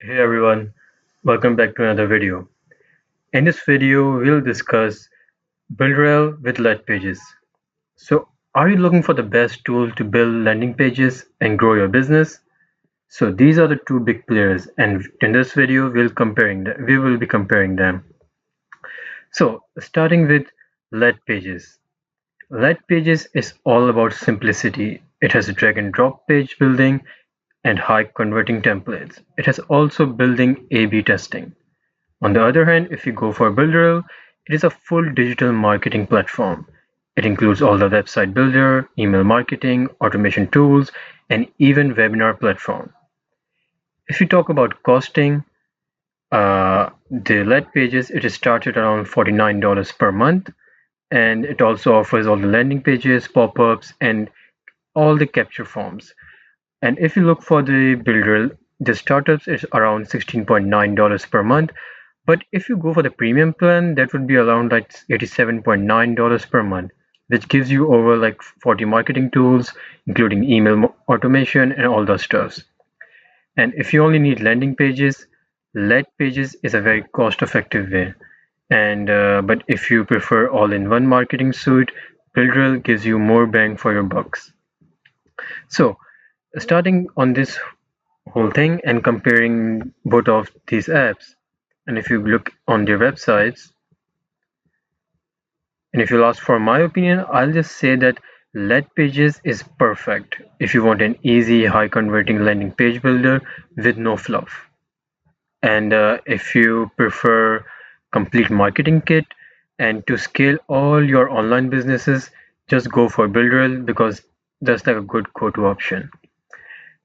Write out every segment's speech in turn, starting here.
Hey everyone, welcome back to another video. In this video, we'll discuss Builderall with Leadpages. So, are you looking for the best tool to build landing pages and grow your business? So, these are the two big players, and in this video, we will be comparing them. So, starting with Leadpages. Leadpages is all about simplicity. It has a drag and drop page building and high converting templates. It has also building A/B testing. On the other hand, if you go for Builderall, it is a full digital marketing platform. It includes all the website builder, email marketing, automation tools, and even webinar platform. If you talk about costing, the lead pages, it is started around $49 per month, and it also offers all the landing pages, pop-ups, and all the capture forms. And if you look for the Builderall, the startups is around $16.9 per month. But if you go for the premium plan, that would be around like $87.9 per month, which gives you over like 40 marketing tools, including email automation and all those stuffs. And if you only need landing pages, lead pages is a very cost-effective way. And but if you prefer all-in-one marketing suite, Builderall gives you more bang for your bucks. So starting on this whole thing and comparing both of these apps, and if you look on their websites, and if you'll ask for my opinion, I'll just say that Lead Pages is perfect if you want an easy, high converting landing page builder with no fluff. And if you prefer complete marketing kit and to scale all your online businesses, just go for Builderall because that's like a good go-to option.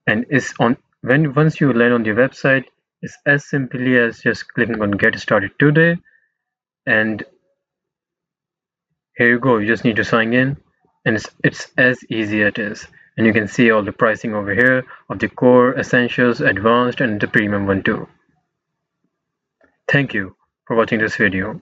And it's on when once you land on the website, it's as simply as just clicking on Get Started Today, and here you go. You just need to sign in, and it's as easy as it is. And you can see all the pricing over here of the core, essentials, advanced, and the premium one too. Thank you for watching this video.